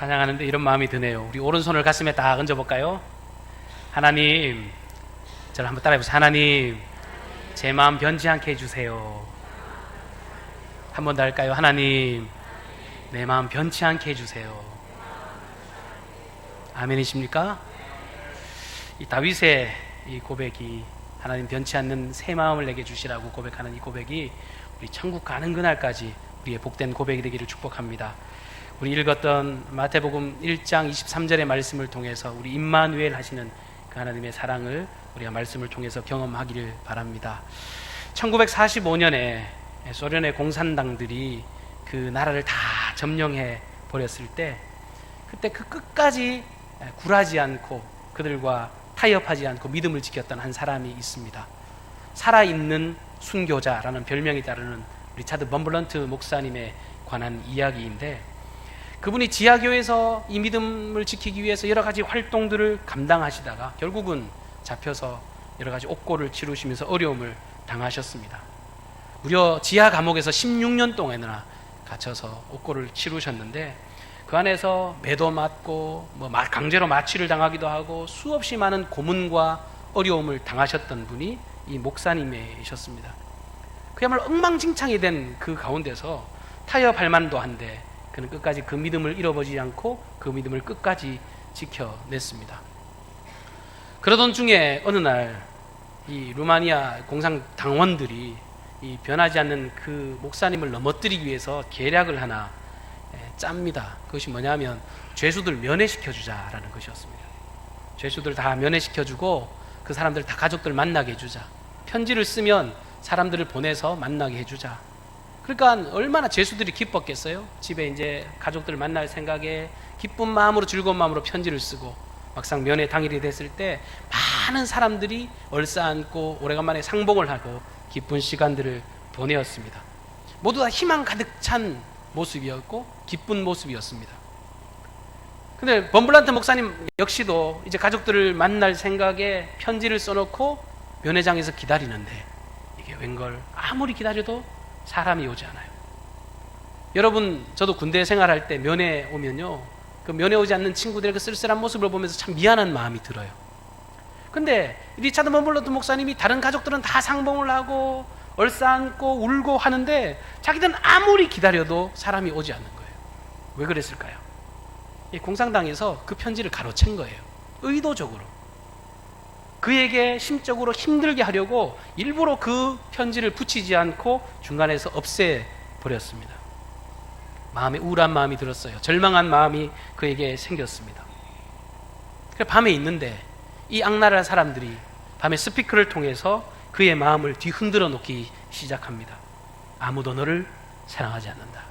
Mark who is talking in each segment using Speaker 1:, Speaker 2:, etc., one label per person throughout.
Speaker 1: 찬양하는데 이런 마음이 드네요. 우리 오른손을 가슴에 딱 얹어볼까요? 하나님, 저를 한번 따라해보세요. 하나님, 제 마음 변치 않게 해주세요. 한 번 더 할까요? 하나님, 내 마음 변치 않게 해주세요. 아멘이십니까? 이 다윗의 이 고백이, 하나님 변치 않는 새 마음을 내게 주시라고 고백하는 이 고백이 우리 천국 가는 그날까지 우리의 복된 고백이 되기를 축복합니다. 우리 읽었던 마태복음 1장 23절의 말씀을 통해서 우리 임마누엘 하시는 그 하나님의 사랑을 우리가 말씀을 통해서 경험하기를 바랍니다. 1945년에 소련의 공산당들이 그 나라를 다 점령해 버렸을 때, 그때 그 끝까지 굴하지 않고 그들과 타협하지 않고 믿음을 지켰던 한 사람이 있습니다. 살아있는 순교자라는 별명이 따르는 리차드 범블런트 목사님에 관한 이야기인데, 그분이 지하교에서 이 믿음을 지키기 위해서 여러 가지 활동들을 감당하시다가 결국은 잡혀서 여러 가지 옥고를 치르시면서 어려움을 당하셨습니다. 무려 지하 감옥에서 16년 동안이나 갇혀서 옥고를 치르셨는데, 그 안에서 매도 맞고 강제로 마취를 당하기도 하고 수없이 많은 고문과 어려움을 당하셨던 분이 이 목사님이셨습니다. 그야말로 엉망진창이 된 그 가운데서 타협할 만도 한데 그는 끝까지 그 믿음을 잃어버리지 않고 그 믿음을 끝까지 지켜냈습니다. 그러던 중에 어느 날 이 루마니아 공산당원들이 이 변하지 않는 그 목사님을 넘어뜨리기 위해서 계략을 하나 짭니다. 그것이 뭐냐면 죄수들 면회시켜주자라는 것이었습니다. 죄수들 다 면회시켜주고 그 사람들 다 가족들 만나게 해주자. 편지를 쓰면 사람들을 보내서 만나게 해주자. 그러니까 얼마나 죄수들이 기뻤겠어요? 집에 이제 가족들 만날 생각에 기쁜 마음으로 즐거운 마음으로 편지를 쓰고, 막상 면회 당일이 됐을 때 많은 사람들이 얼싸안고 오래간만에 상봉을 하고 기쁜 시간들을 보내었습니다. 모두 다 희망 가득 찬 모습이었고 기쁜 모습이었습니다. 근데 범블란트 목사님 역시도 이제 가족들을 만날 생각에 편지를 써놓고 면회장에서 기다리는데, 이게 웬걸 아무리 기다려도 사람이 오지 않아요. 여러분, 저도 군대 생활할 때 면회 오면요, 그 면회 오지 않는 친구들의 그 쓸쓸한 모습을 보면서 참 미안한 마음이 들어요. 근데 리차드 범블런트 목사님이 다른 가족들은 다 상봉을 하고 얼싸안고 울고 하는데 자기들은 아무리 기다려도 사람이 오지 않는 거예요. 왜 그랬을까요? 이 공산당에서 그 편지를 가로챈 거예요. 의도적으로. 그에게 심적으로 힘들게 하려고 일부러 그 편지를 붙이지 않고 중간에서 없애버렸습니다. 마음에 우울한 마음이 들었어요. 절망한 마음이 그에게 생겼습니다. 밤에 있는데 이 악랄한 사람들이 밤에 스피커를 통해서 그의 마음을 뒤흔들어 놓기 시작합니다. 아무도 너를 사랑하지 않는다.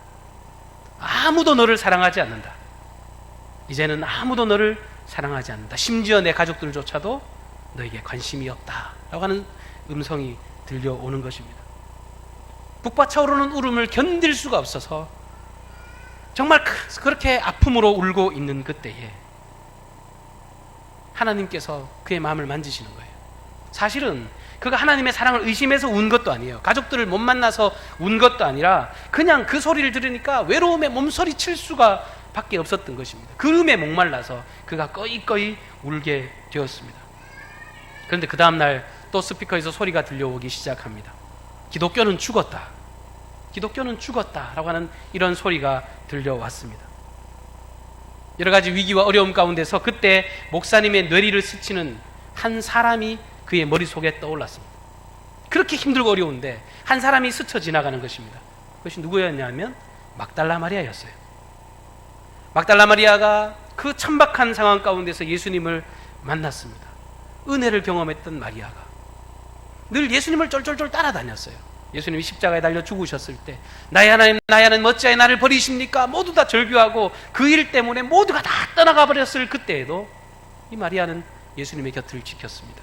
Speaker 1: 아무도 너를 사랑하지 않는다. 이제는 아무도 너를 사랑하지 않는다. 심지어 내 가족들조차도 너에게 관심이 없다 라고 하는 음성이 들려오는 것입니다. 북받쳐오르는 울음을 견딜 수가 없어서 정말 그렇게 아픔으로 울고 있는 그때에 하나님께서 그의 마음을 만지시는 거예요. 사실은 그가 하나님의 사랑을 의심해서 운 것도 아니에요. 가족들을 못 만나서 운 것도 아니라 그냥 그 소리를 들으니까 외로움에 몸서리 칠 수가 밖에 없었던 것입니다. 그음에 목말라서 그가 꺼이꺼이 울게 되었습니다. 그런데 그 다음날 또 스피커에서 소리가 들려오기 시작합니다. 기독교는 죽었다. 기독교는 죽었다 라고 하는 이런 소리가 들려왔습니다. 여러 가지 위기와 어려움 가운데서 그때 목사님의 뇌리를 스치는 한 사람이 그의 머릿속에 떠올랐습니다. 그렇게 힘들고 어려운데 한 사람이 스쳐 지나가는 것입니다. 그것이 누구였냐면 막달라 마리아였어요. 막달라 마리아가 그 천박한 상황 가운데서 예수님을 만났습니다. 은혜를 경험했던 마리아가 늘 예수님을 쫄쫄쫄 따라다녔어요. 예수님이 십자가에 달려 죽으셨을 때 나의 하나님, 나의 하나님 어찌하여 나를 버리십니까? 모두 다 절규하고 그 일 때문에 모두가 다 떠나가 버렸을 그때에도 이 마리아는 예수님의 곁을 지켰습니다.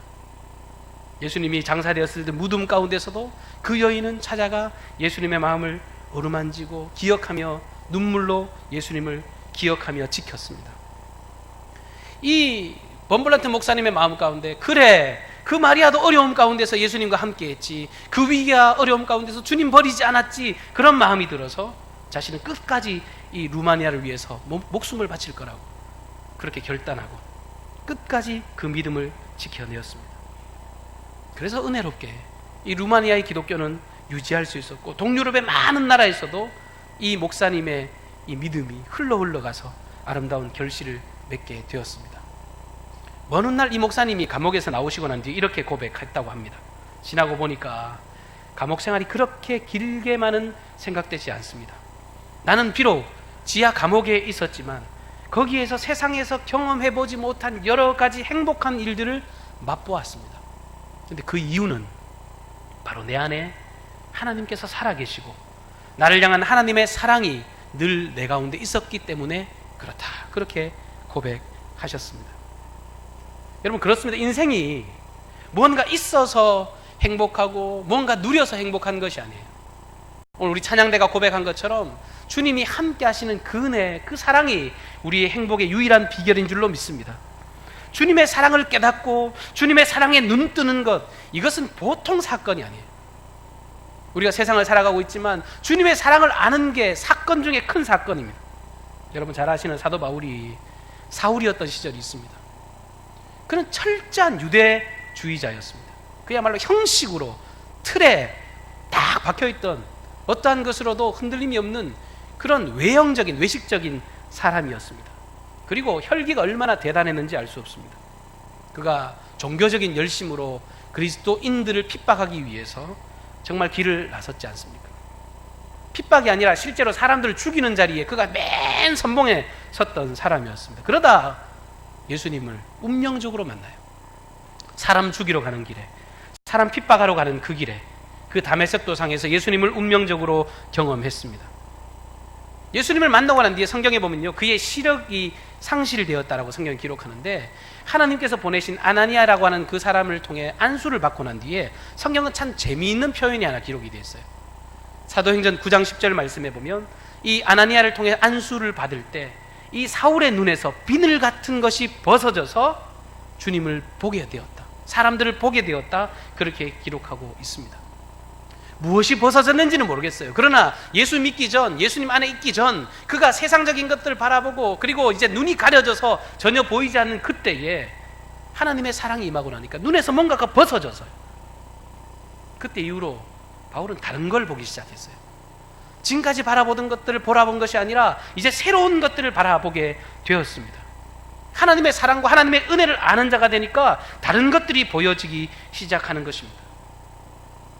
Speaker 1: 예수님이 장사되었을 때 무덤 가운데서도 그 여인은 찾아가 예수님의 마음을 어루만지고 기억하며 눈물로 예수님을 기억하며 지켰습니다. 이 범블란트 목사님의 마음 가운데, 그래, 그 마리아도 어려움 가운데서 예수님과 함께 했지, 그 위기와 어려움 가운데서 주님 버리지 않았지, 그런 마음이 들어서 자신은 끝까지 이 루마니아를 위해서 목숨을 바칠 거라고 그렇게 결단하고 끝까지 그 믿음을 지켜내었습니다. 그래서 은혜롭게 이 루마니아의 기독교는 유지할 수 있었고, 동유럽의 많은 나라에서도 이 목사님의 이 믿음이 흘러가서 아름다운 결실을 맺게 되었습니다. 먼 훗날 이 목사님이 감옥에서 나오시고 난 뒤 이렇게 고백했다고 합니다. 지나고 보니까 감옥 생활이 그렇게 길게만은 생각되지 않습니다. 나는 비록 지하 감옥에 있었지만 거기에서 세상에서 경험해보지 못한 여러 가지 행복한 일들을 맛보았습니다. 근데 그 이유는 바로 내 안에 하나님께서 살아계시고 나를 향한 하나님의 사랑이 늘 내 가운데 있었기 때문에 그렇다, 그렇게 고백하셨습니다. 여러분, 그렇습니다. 인생이 뭔가 있어서 행복하고 뭔가 누려서 행복한 것이 아니에요. 오늘 우리 찬양대가 고백한 것처럼 주님이 함께 하시는 그 은혜, 그 사랑이 우리의 행복의 유일한 비결인 줄로 믿습니다. 주님의 사랑을 깨닫고 주님의 사랑에 눈 뜨는 것, 이것은 보통 사건이 아니에요. 우리가 세상을 살아가고 있지만 주님의 사랑을 아는 게 사건 중에 큰 사건입니다. 여러분 잘 아시는 사도 바울이 사울이었던 시절이 있습니다. 그는 철저한 유대주의자였습니다. 그야말로 형식으로 틀에 딱 박혀있던 어떠한 것으로도 흔들림이 없는 그런 외형적인, 외식적인 사람이었습니다. 그리고 혈기가 얼마나 대단했는지 알 수 없습니다. 그가 종교적인 열심으로 그리스도인들을 핍박하기 위해서 정말 길을 나섰지 않습니까? 핍박이 아니라 실제로 사람들을 죽이는 자리에 그가 맨 선봉에 섰던 사람이었습니다. 그러다 예수님을 운명적으로 만나요. 사람 죽이러 가는 길에, 사람 핍박하러 가는 그 길에, 그 다메섹 도상에서 예수님을 운명적으로 경험했습니다. 예수님을 만나고 난 뒤에 성경에 보면요, 그의 시력이 상실되었다라고 성경이 기록하는데, 하나님께서 보내신 아나니아라고 하는 그 사람을 통해 안수를 받고 난 뒤에 성경은 참 재미있는 표현이 하나 기록이 되어 있어요. 사도행전 9장 10절 말씀에 보면 이 아나니아를 통해 안수를 받을 때 이 사울의 눈에서 비늘 같은 것이 벗어져서 주님을 보게 되었다, 사람들을 보게 되었다, 그렇게 기록하고 있습니다. 무엇이 벗어졌는지는 모르겠어요. 그러나 예수 믿기 전, 예수님 안에 있기 전 그가 세상적인 것들을 바라보고 그리고 이제 눈이 가려져서 전혀 보이지 않는 그때에 하나님의 사랑이 임하고 나니까 눈에서 뭔가가 벗어져서요. 그때 이후로 바울은 다른 걸 보기 시작했어요. 지금까지 바라보던 것들을 바라본 것이 아니라 이제 새로운 것들을 바라보게 되었습니다. 하나님의 사랑과 하나님의 은혜를 아는 자가 되니까 다른 것들이 보여지기 시작하는 것입니다.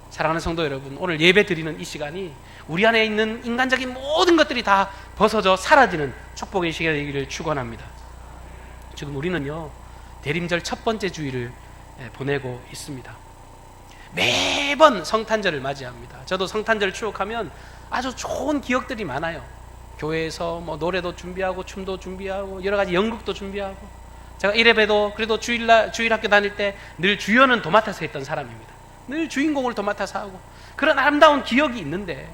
Speaker 1: 사랑하는 성도 여러분, 오늘 예배 드리는 이 시간이 우리 안에 있는 인간적인 모든 것들이 다 벗어져 사라지는 축복의 시간이 되기를 축원합니다. 지금 우리는요, 대림절 첫 번째 주일을 보내고 있습니다. 매번 성탄절을 맞이합니다. 저도 성탄절 추억하면 아주 좋은 기억들이 많아요. 교회에서 뭐 노래도 준비하고 춤도 준비하고 여러 가지 연극도 준비하고, 제가 이래봬도 그래도 주일학교 다닐 때 늘 주연은 도맡아서 했던 사람입니다. 늘 주인공을 도맡아서 하고 그런 아름다운 기억이 있는데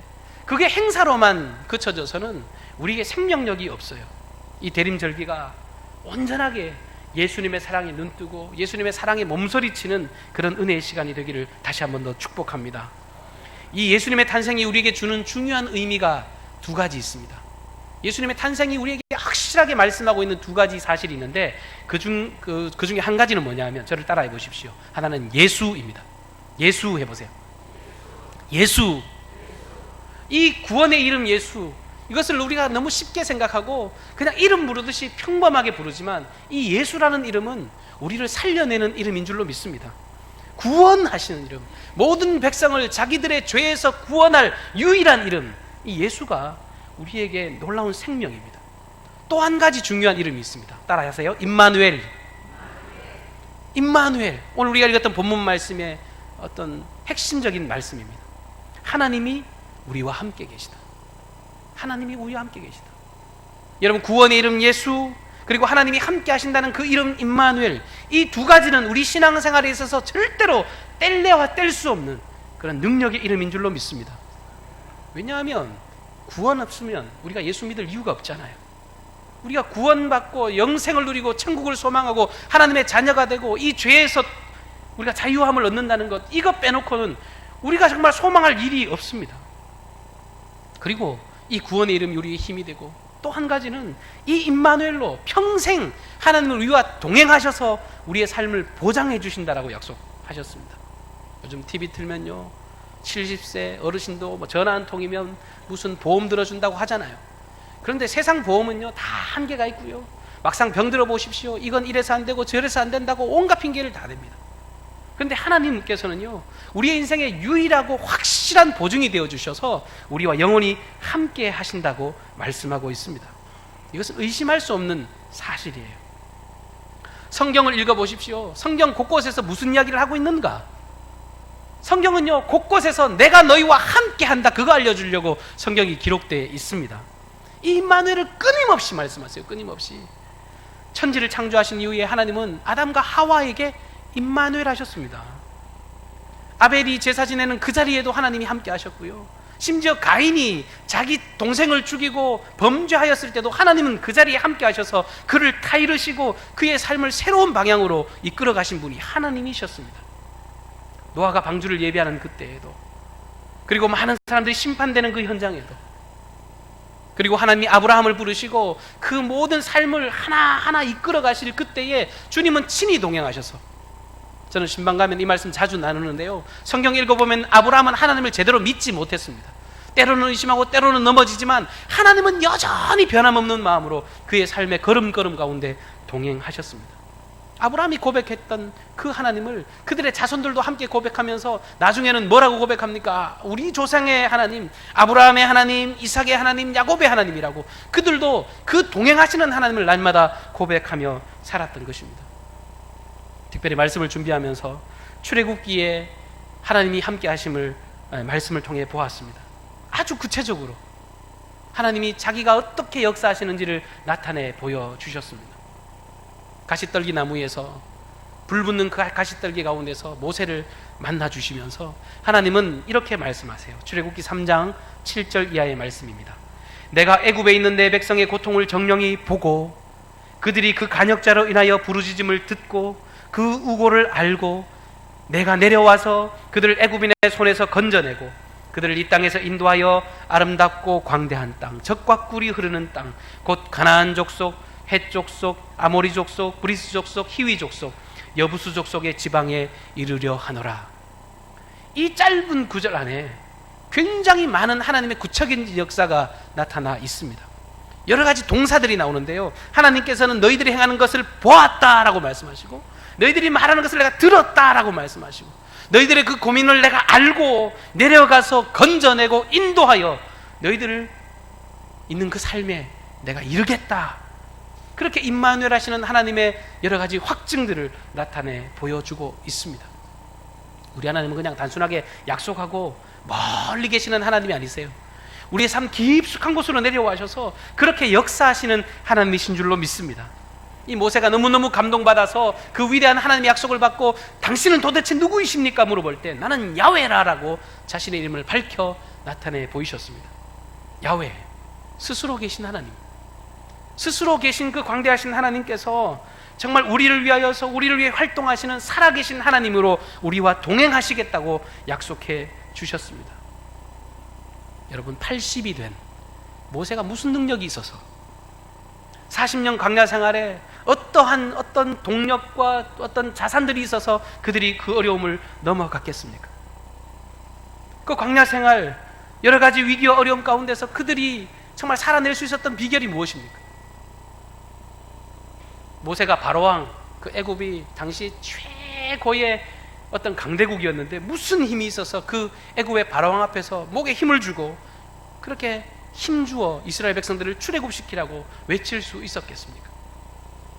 Speaker 1: 그게 행사로만 그쳐져서는 우리에게 생명력이 없어요. 이 대림절기가 온전하게 예수님의 사랑에 눈뜨고 예수님의 사랑에 몸서리치는 그런 은혜의 시간이 되기를 다시 한 번 더 축복합니다. 이 예수님의 탄생이 우리에게 주는 중요한 의미가 두 가지 있습니다. 예수님의 탄생이 우리에게 확실하게 말씀하고 있는 두 가지 사실이 있는데 그 중에 한 가지는 뭐냐 하면, 저를 따라해 보십시오. 하나는 예수입니다. 예수 해보세요. 예수. 이 구원의 이름 예수, 이것을 우리가 너무 쉽게 생각하고 그냥 이름 부르듯이 평범하게 부르지만 이 예수라는 이름은 우리를 살려내는 이름인 줄로 믿습니다. 구원하시는 이름, 모든 백성을 자기들의 죄에서 구원할 유일한 이름, 이 예수가 우리에게 놀라운 생명입니다. 또 한 가지 중요한 이름이 있습니다. 따라하세요. 임마누엘. 임마누엘. 오늘 우리가 읽었던 본문 말씀의 어떤 핵심적인 말씀입니다. 하나님이 우리와 함께 계시다. 하나님이 우리와 함께 계시다. 여러분, 구원의 이름 예수, 그리고 하나님이 함께 하신다는 그 이름 임마누엘, 이 두 가지는 우리 신앙생활에 있어서 절대로 뗄래야 뗄 수 없는 그런 능력의 이름인 줄로 믿습니다. 왜냐하면 구원 없으면 우리가 예수 믿을 이유가 없잖아요. 우리가 구원받고 영생을 누리고 천국을 소망하고 하나님의 자녀가 되고 이 죄에서 우리가 자유함을 얻는다는 것, 이것 빼놓고는 우리가 정말 소망할 일이 없습니다. 그리고 이 구원의 이름이 우리의 힘이 되고 또 한 가지는 이 임마누엘로 평생 하나님을 우리와 동행하셔서 우리의 삶을 보장해 주신다라고 약속하셨습니다. 요즘 TV 틀면요, 70세 어르신도 뭐 전화 한 통이면 무슨 보험 들어준다고 하잖아요. 그런데 세상 보험은요 다 한계가 있고요, 막상 병 들어보십시오, 이건 이래서 안 되고 저래서 안 된다고 온갖 핑계를 다 댑니다. 그런데 하나님께서는요 우리의 인생에 유일하고 확실한 보증이 되어 주셔서 우리와 영원히 함께 하신다고 말씀하고 있습니다. 이것은 의심할 수 없는 사실이에요. 성경을 읽어보십시오. 성경 곳곳에서 무슨 이야기를 하고 있는가? 성경은요 곳곳에서 내가 너희와 함께 한다, 그거 알려주려고 성경이 기록되어 있습니다. 이 임마누엘을 끊임없이 말씀하세요. 끊임없이. 천지를 창조하신 이후에 하나님은 아담과 하와에게 임마누엘 하셨습니다. 아벨이 제사 지내는 그 자리에도 하나님이 함께 하셨고요, 심지어 가인이 자기 동생을 죽이고 범죄하였을 때도 하나님은 그 자리에 함께 하셔서 그를 타이르시고 그의 삶을 새로운 방향으로 이끌어 가신 분이 하나님이셨습니다. 노아가 방주를 예비하는 그때에도, 그리고 많은 사람들이 심판되는 그 현장에도, 그리고 하나님이 아브라함을 부르시고 그 모든 삶을 하나하나 이끌어 가실 그때에 주님은 친히 동행하셔서, 저는 신방 가면 이 말씀 자주 나누는데요, 성경 읽어보면 아브라함은 하나님을 제대로 믿지 못했습니다. 때로는 의심하고 때로는 넘어지지만 하나님은 여전히 변함없는 마음으로 그의 삶의 걸음걸음 가운데 동행하셨습니다. 아브라함이 고백했던 그 하나님을 그들의 자손들도 함께 고백하면서 나중에는 뭐라고 고백합니까? 우리 조상의 하나님, 아브라함의 하나님, 이삭의 하나님, 야곱의 하나님이라고 그들도 그 동행하시는 하나님을 날마다 고백하며 살았던 것입니다. 특별히 말씀을 준비하면서 출애굽기에 하나님이 함께 하심을 말씀을 통해 보았습니다. 아주 구체적으로 하나님이 자기가 어떻게 역사하시는지를 나타내 보여주셨습니다. 가시떨기 나무에서 불 붙는 그 가시떨기 가운데서 모세를 만나 주시면서 하나님은 이렇게 말씀하세요. 출애굽기 3장 7절 이하의 말씀입니다. 내가 애굽에 있는 내 백성의 고통을 정령히 보고 그들이 그 간역자로 인하여 부르짖음을 듣고 그 우고를 알고 내가 내려와서 그들을 애굽인의 손에서 건져내고 그들을 이 땅에서 인도하여 아름답고 광대한 땅, 젖과 꿀이 흐르는 땅, 곧 가나안 족속, 헷 족속, 아모리 족속, 브리스 족속, 히위 족속, 여부수 족속의 지방에 이르려 하노라. 이 짧은 구절 안에 굉장히 많은 하나님의 구체적인 역사가 나타나 있습니다. 여러 가지 동사들이 나오는데요, 하나님께서는 너희들이 행하는 것을 보았다라고 말씀하시고, 너희들이 말하는 것을 내가 들었다라고 말씀하시고, 너희들의 그 고민을 내가 알고 내려가서 건져내고 인도하여 너희들을 있는 그 삶에 내가 이르겠다. 그렇게 임마누엘 하시는 하나님의 여러 가지 확증들을 나타내 보여주고 있습니다. 우리 하나님은 그냥 단순하게 약속하고 멀리 계시는 하나님이 아니세요. 우리의 삶 깊숙한 곳으로 내려와셔서 그렇게 역사하시는 하나님이신 줄로 믿습니다. 이 모세가 너무너무 감동받아서 그 위대한 하나님의 약속을 받고 당신은 도대체 누구이십니까? 물어볼 때 나는 야훼라라고 자신의 이름을 밝혀 나타내 보이셨습니다. 야훼, 스스로 계신 하나님, 스스로 계신 그 광대하신 하나님께서 정말 우리를 위하여서 우리를 위해 활동하시는 살아계신 하나님으로 우리와 동행하시겠다고 약속해 주셨습니다. 여러분, 80이 된 모세가 무슨 능력이 있어서 40년 광야 생활에 어떤 동력과 어떤 자산들이 있어서 그들이 그 어려움을 넘어갔겠습니까? 그 광야 생활 여러 가지 위기와 어려움 가운데서 그들이 정말 살아낼 수 있었던 비결이 무엇입니까? 모세가 바로왕, 그 애굽이 당시 최고의 어떤 강대국이었는데 무슨 힘이 있어서 그 애굽의 바로왕 앞에서 목에 힘을 주고 그렇게 힘주어 이스라엘 백성들을 출애굽시키라고 외칠 수 있었겠습니까?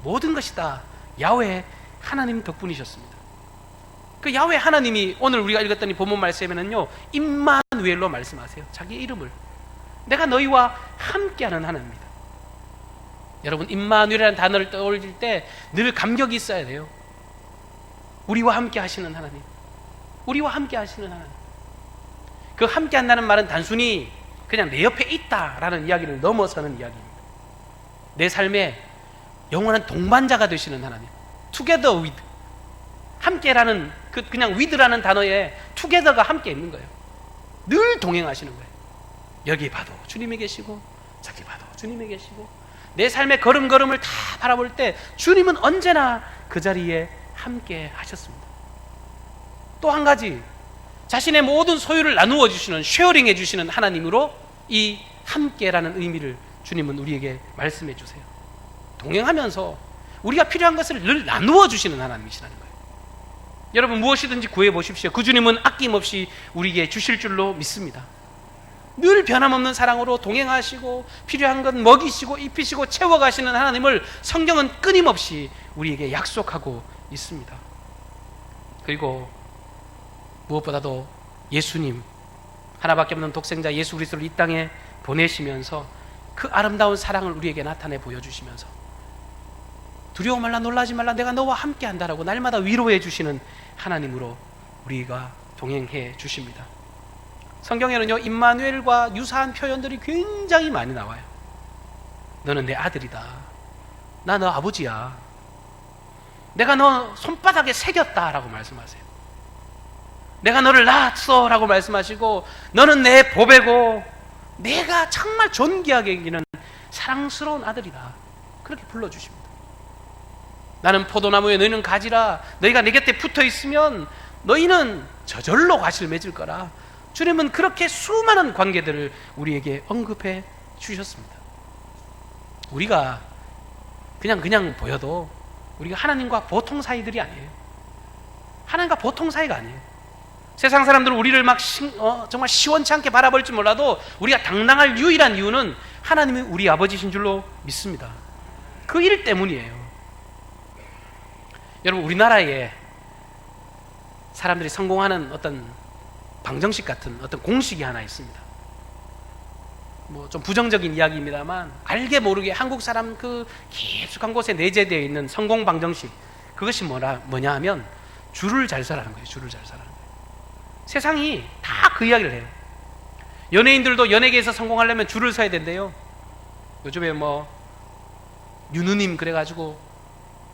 Speaker 1: 모든 것이 다 야훼 하나님 덕분이셨습니다. 그 야훼 하나님이 오늘 우리가 읽었던 이 본문 말씀에는요, 임마누엘로 말씀하세요. 자기 이름을. 내가 너희와 함께하는 하나님입니다. 여러분, 임마누엘이라는 단어를 떠올릴 때 늘 감격이 있어야 돼요. 우리와 함께 하시는 하나님, 우리와 함께 하시는 하나님. 그 함께 한다는 말은 단순히 그냥 내 옆에 있다라는 이야기를 넘어서는 이야기입니다. 내 삶에 영원한 동반자가 되시는 하나님, together with, 함께라는 그냥 with라는 단어에 together가 함께 있는 거예요. 늘 동행하시는 거예요. 여기 봐도 주님이 계시고 저기 봐도 주님이 계시고, 내 삶의 걸음걸음을 다 바라볼 때 주님은 언제나 그 자리에 함께 하셨습니다. 또 한 가지, 자신의 모든 소유를 나누어 주시는, 쉐어링 해주시는 하나님으로 이 함께라는 의미를 주님은 우리에게 말씀해 주세요. 동행하면서 우리가 필요한 것을 늘 나누어 주시는 하나님이시라는 거예요. 여러분, 무엇이든지 구해 보십시오. 그 주님은 아낌없이 우리에게 주실 줄로 믿습니다. 늘 변함없는 사랑으로 동행하시고 필요한 것 먹이시고 입히시고 채워가시는 하나님을 성경은 끊임없이 우리에게 약속하고 있습니다. 그리고 무엇보다도 예수님, 하나밖에 없는 독생자 예수 그리스도를 이 땅에 보내시면서 그 아름다운 사랑을 우리에게 나타내 보여주시면서 두려워 말라, 놀라지 말라, 내가 너와 함께 한다라고 날마다 위로해 주시는 하나님으로 우리가 동행해 주십니다. 성경에는요, 임마누엘과 유사한 표현들이 굉장히 많이 나와요. 너는 내 아들이다, 나 너 아버지야, 내가 너 손바닥에 새겼다 라고 말씀하세요. 내가 너를 낳았어 라고 말씀하시고, 너는 내 보배고 내가 정말 존귀하게 여기는 사랑스러운 아들이다, 그렇게 불러주십니다. 나는 포도나무에 너희는 가지라, 너희가 내 곁에 붙어 있으면 너희는 저절로 과실을 맺을 거라. 주님은 그렇게 수많은 관계들을 우리에게 언급해 주셨습니다. 우리가 그냥 보여도 우리가 하나님과 보통 사이들이 아니에요. 하나님과 보통 사이가 아니에요. 세상 사람들은 우리를 막 정말 시원치 않게 바라볼지 몰라도 우리가 당당할 유일한 이유는 하나님이 우리 아버지신 줄로 믿습니다. 그 일 때문이에요. 여러분, 우리나라에 사람들이 성공하는 어떤 방정식 같은 어떤 공식이 하나 있습니다. 뭐 좀 부정적인 이야기입니다만, 알게 모르게 한국 사람 그 깊숙한 곳에 내재되어 있는 성공 방정식, 그것이 뭐냐 하면 줄을 잘 서라는 거예요. 줄을 잘 서라는 거예요. 세상이 다 그 이야기를 해요. 연예인들도 연예계에서 성공하려면 줄을 서야 된대요. 요즘에 뭐 유느님 그래가지고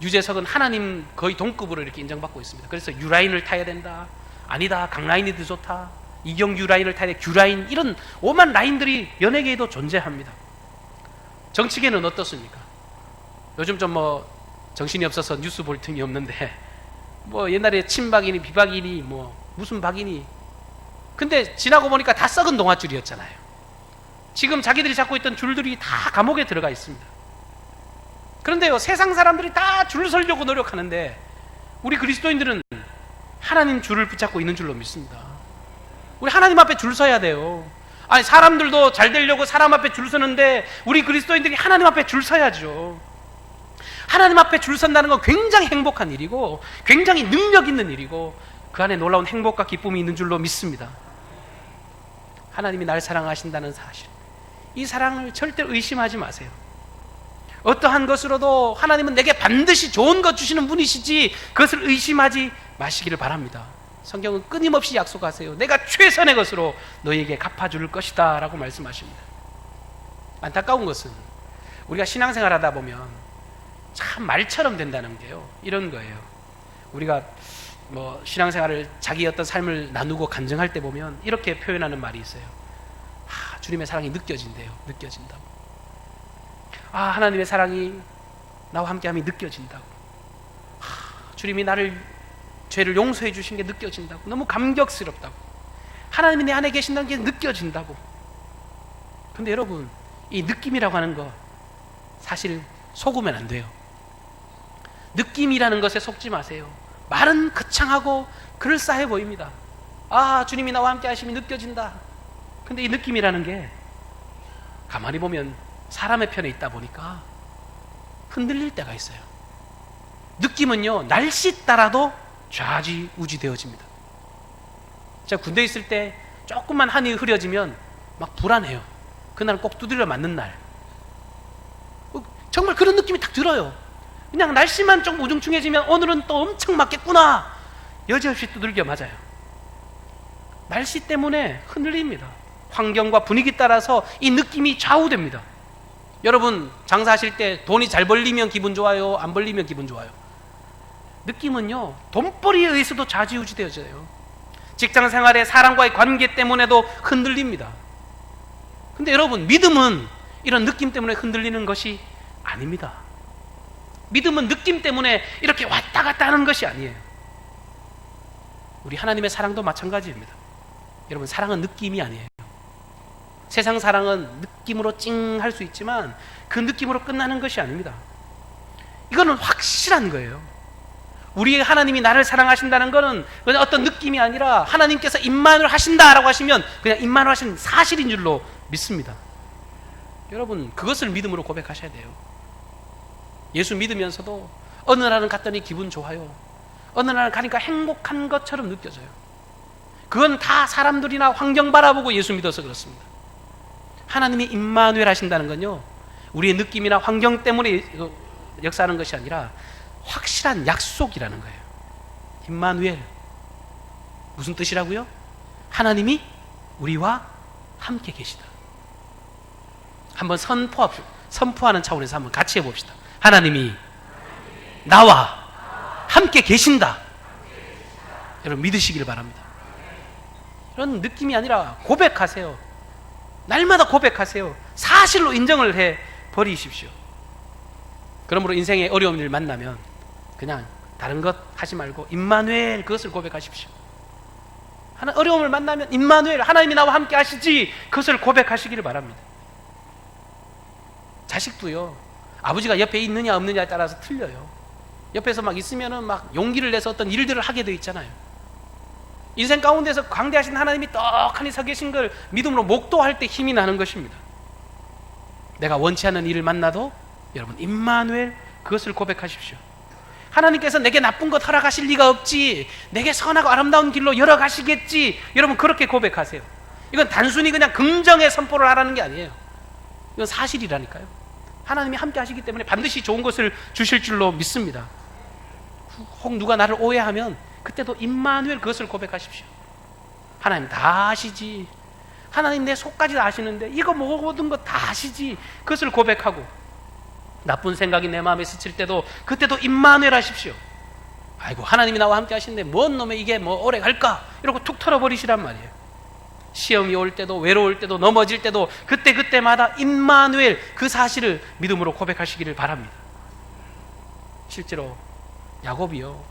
Speaker 1: 유재석은 하나님 거의 동급으로 이렇게 인정받고 있습니다. 그래서 유라인을 타야 된다, 아니다 강라인이 더 좋다, 이경규 라인을 타야 돼, 규라인, 이런 오만 라인들이 연예계에도 존재합니다. 정치계는 어떻습니까? 요즘 좀 뭐 정신이 없어서 뉴스 볼 틈이 없는데, 뭐 옛날에 친박이니 비박이니 뭐 무슨 박이니, 근데 지나고 보니까 다 썩은 동아줄이었잖아요. 지금 자기들이 잡고 있던 줄들이 다 감옥에 들어가 있습니다. 그런데요, 세상 사람들이 다 줄 서려고 노력하는데 우리 그리스도인들은 하나님 줄을 붙잡고 있는 줄로 믿습니다. 우리 하나님 앞에 줄 서야 돼요. 아니, 사람들도 잘 되려고 사람 앞에 줄 서는데 우리 그리스도인들이 하나님 앞에 줄 서야죠. 하나님 앞에 줄 선다는 건 굉장히 행복한 일이고 굉장히 능력 있는 일이고 그 안에 놀라운 행복과 기쁨이 있는 줄로 믿습니다. 하나님이 날 사랑하신다는 사실, 이 사랑을 절대 의심하지 마세요. 어떠한 것으로도 하나님은 내게 반드시 좋은 것 주시는 분이시지 그것을 의심하지 마시기를 바랍니다. 성경은 끊임없이 약속하세요. 내가 최선의 것으로 너희에게 갚아줄 것이다 라고 말씀하십니다. 안타까운 것은 우리가 신앙생활 하다 보면 참 말처럼 된다는 게요, 이런 거예요. 우리가 뭐 신앙생활을, 자기 어떤 삶을 나누고 간증할 때 보면 이렇게 표현하는 말이 있어요. 주님의 사랑이 느껴진대요. 느껴진다고. 하나님의 사랑이 나와 함께함이 느껴진다고. 주님이 나를, 죄를 용서해 주신 게 느껴진다고. 너무 감격스럽다고. 하나님이 내 안에 계신다는 게 느껴진다고. 근데 여러분, 이 느낌이라고 하는 거 사실 속으면 안 돼요. 느낌이라는 것에 속지 마세요. 말은 거창하고 그럴싸해 보입니다. 주님이 나와 함께 하심이 느껴진다. 근데 이 느낌이라는 게 가만히 보면 사람의 편에 있다 보니까 흔들릴 때가 있어요. 느낌은요, 날씨 따라도 좌지우지 되어집니다. 제가 군대에 있을 때 조금만 한이 흐려지면 막 불안해요. 그날 꼭 두드려 맞는 날. 정말 그런 느낌이 딱 들어요. 그냥 날씨만 좀 우중충해지면 오늘은 또 엄청 맞겠구나, 여지없이 두들겨 맞아요. 날씨 때문에 흔들립니다. 환경과 분위기 따라서 이 느낌이 좌우됩니다. 여러분, 장사하실 때 돈이 잘 벌리면 기분 좋아요, 안 벌리면 기분 좋아요? 느낌은요, 돈벌이에 의해서도 좌지우지 되어져요. 직장생활의 사람과의 관계 때문에도 흔들립니다. 근데 여러분, 믿음은 이런 느낌 때문에 흔들리는 것이 아닙니다. 믿음은 느낌 때문에 이렇게 왔다 갔다 하는 것이 아니에요. 우리 하나님의 사랑도 마찬가지입니다. 여러분, 사랑은 느낌이 아니에요. 세상 사랑은 느낌으로 찡 할 수 있지만 그 느낌으로 끝나는 것이 아닙니다. 이거는 확실한 거예요. 우리의 하나님이 나를 사랑하신다는 것은 그냥 어떤 느낌이 아니라 하나님께서 임마누엘 하신다라고 하시면 그냥 임마누엘 하신 사실인 줄로 믿습니다. 여러분, 그것을 믿음으로 고백하셔야 돼요. 예수 믿으면서도 어느 날은 갔더니 기분 좋아요. 어느 날은 가니까 행복한 것처럼 느껴져요. 그건 다 사람들이나 환경 바라보고 예수 믿어서 그렇습니다. 하나님이 임마누엘 하신다는 건요, 우리의 느낌이나 환경 때문에 역사하는 것이 아니라 확실한 약속이라는 거예요. 임마누엘, 무슨 뜻이라고요? 하나님이 우리와 함께 계시다. 한번 선포하는 차원에서 한번 같이 해봅시다. 하나님이 나와 함께 계신다. 여러분, 믿으시길 바랍니다. 이런 느낌이 아니라 고백하세요. 날마다 고백하세요. 사실로 인정을 해 버리십시오. 그러므로 인생의 어려운 일 만나면 그냥 다른 것 하지 말고 임마누엘, 그것을 고백하십시오. 어려움을 만나면 임마누엘, 하나님이 나와 함께 하시지, 그것을 고백하시기를 바랍니다. 자식도요, 아버지가 옆에 있느냐 없느냐에 따라서 틀려요. 옆에서 막 있으면은 막 용기를 내서 어떤 일들을 하게 되어 있잖아요. 인생 가운데서 광대하신 하나님이 떡하니 서 계신 걸 믿음으로 목도할 때 힘이 나는 것입니다. 내가 원치 않는 일을 만나도 여러분, 임마누엘, 그것을 고백하십시오. 하나님께서 내게 나쁜 것 허락하실 리가 없지, 내게 선하고 아름다운 길로 열어가시겠지. 여러분, 그렇게 고백하세요. 이건 단순히 그냥 긍정의 선포를 하라는 게 아니에요. 이건 사실이라니까요. 하나님이 함께 하시기 때문에 반드시 좋은 것을 주실 줄로 믿습니다. 혹 누가 나를 오해하면 그때도 임마누엘, 그것을 고백하십시오. 하나님 다 아시지, 하나님 내 속까지 다 아시는데 이거 모든 거 다 아시지, 그것을 고백하고, 나쁜 생각이 내 마음에 스칠 때도 그때도 임마누엘 하십시오. 아이고, 하나님이 나와 함께 하시는데 뭔 놈의 이게 뭐 오래 갈까, 이러고 툭 털어버리시란 말이에요. 시험이 올 때도, 외로울 때도, 넘어질 때도 그때마다 임마누엘, 그 사실을 믿음으로 고백하시기를 바랍니다. 실제로 야곱이요,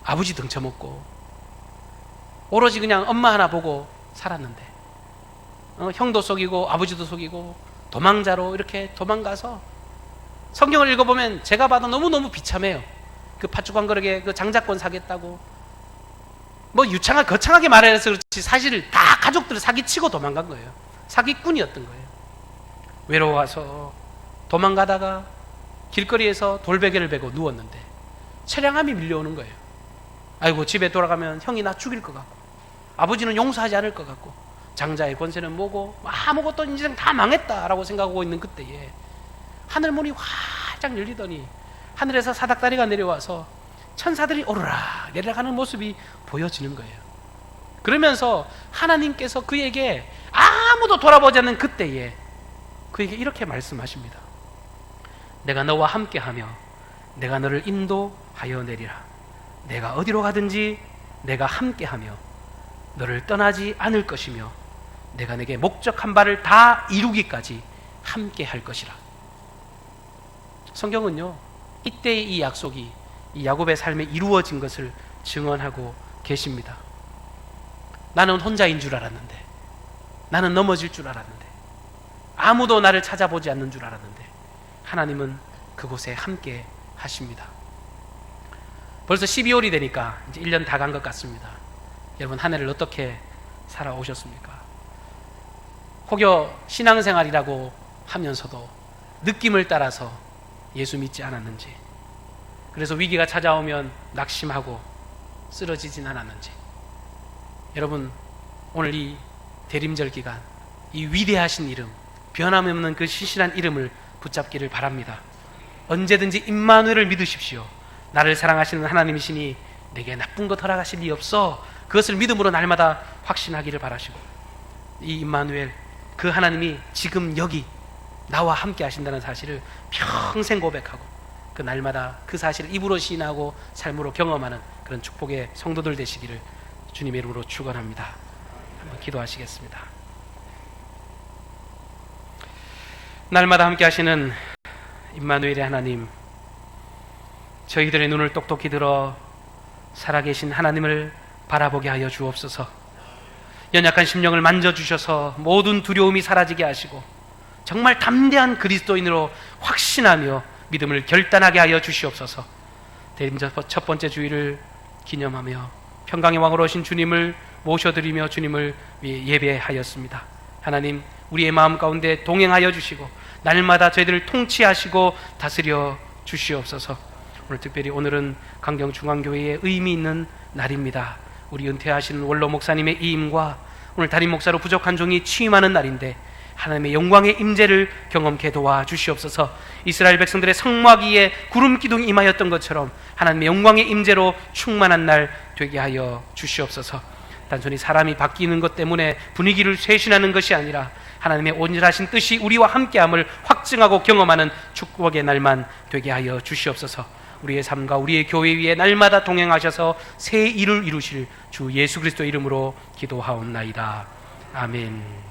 Speaker 1: 아버지 등쳐먹고 오로지 그냥 엄마 하나 보고 살았는데 형도 속이고 아버지도 속이고 도망자로 이렇게 도망가서, 성경을 읽어보면 제가 봐도 너무너무 비참해요. 그 팥죽 한 그릇에 그 장자권 사겠다고 뭐 거창하게 말해서 그렇지 사실 다 가족들을 사기치고 도망간 거예요. 사기꾼이었던 거예요. 외로워서 도망가다가 길거리에서 돌베개를 베고 누웠는데 처량함이 밀려오는 거예요. 아이고, 집에 돌아가면 형이 나 죽일 것 같고 아버지는 용서하지 않을 것 같고 장자의 권세는 뭐고 아무것도 인생 다 망했다라고 생각하고 있는 그때에 하늘문이 활짝 열리더니 하늘에서 사닥다리가 내려와서 천사들이 오르락 내려가는 모습이 보여지는 거예요. 그러면서 하나님께서 그에게 아무도 돌아보지 않는 그때에 그에게 이렇게 말씀하십니다. 내가 너와 함께하며 내가 너를 인도하여 내리라. 내가 어디로 가든지 내가 함께하며 너를 떠나지 않을 것이며 내가 내게 목적한 바를 다 이루기까지 함께할 것이라. 성경은요, 이때의 이 약속이 이 야곱의 삶에 이루어진 것을 증언하고 계십니다. 나는 혼자인 줄 알았는데, 나는 넘어질 줄 알았는데, 아무도 나를 찾아보지 않는 줄 알았는데 하나님은 그곳에 함께 하십니다. 벌써 12월이 되니까 이제 1년 다 간 것 같습니다. 여러분, 한 해를 어떻게 살아오셨습니까? 혹여 신앙생활이라고 하면서도 느낌을 따라서 예수 믿지 않았는지, 그래서 위기가 찾아오면 낙심하고 쓰러지진 않았는지, 여러분, 오늘 이 대림절 기간 이 위대하신 이름, 변함없는 그 신실한 이름을 붙잡기를 바랍니다. 언제든지 임마누엘을 믿으십시오. 나를 사랑하시는 하나님이시니 내게 나쁜 것 허락하실 리 없어. 그것을 믿음으로 날마다 확신하기를 바라시고, 이 임마누엘, 그 하나님이 지금 여기 나와 함께 하신다는 사실을 평생 고백하고 그 날마다 그 사실을 입으로 시인하고 삶으로 경험하는 그런 축복의 성도들 되시기를 주님의 이름으로 축원합니다. 한번 기도하시겠습니다. 날마다 함께 하시는 임마누엘의 하나님, 저희들의 눈을 똑똑히 들어 살아계신 하나님을 바라보게 하여 주옵소서. 연약한 심령을 만져주셔서 모든 두려움이 사라지게 하시고 정말 담대한 그리스도인으로 확신하며 믿음을 결단하게 하여 주시옵소서. 대림절 첫 번째 주일을 기념하며 평강의 왕으로 오신 주님을 모셔드리며 주님을 예배하였습니다. 하나님, 우리의 마음 가운데 동행하여 주시고 날마다 저희들을 통치하시고 다스려 주시옵소서. 오늘 특별히 오늘은 강경중앙교회의 의미 있는 날입니다. 우리 은퇴하신 원로 목사님의 이임과 오늘 담임 목사로 부족한 종이 취임하는 날인데 하나님의 영광의 임재를 경험케 도와 주시옵소서. 이스라엘 백성들의 성막위에 구름 기둥이 임하였던 것처럼 하나님의 영광의 임재로 충만한 날 되게 하여 주시옵소서. 단순히 사람이 바뀌는 것 때문에 분위기를 쇄신하는 것이 아니라 하나님의 온전하신 뜻이 우리와 함께함을 확증하고 경험하는 축복의 날만 되게 하여 주시옵소서. 우리의 삶과 우리의 교회 위에 날마다 동행하셔서 새 일을 이루실 주 예수 그리스도 이름으로 기도하옵나이다. 아멘.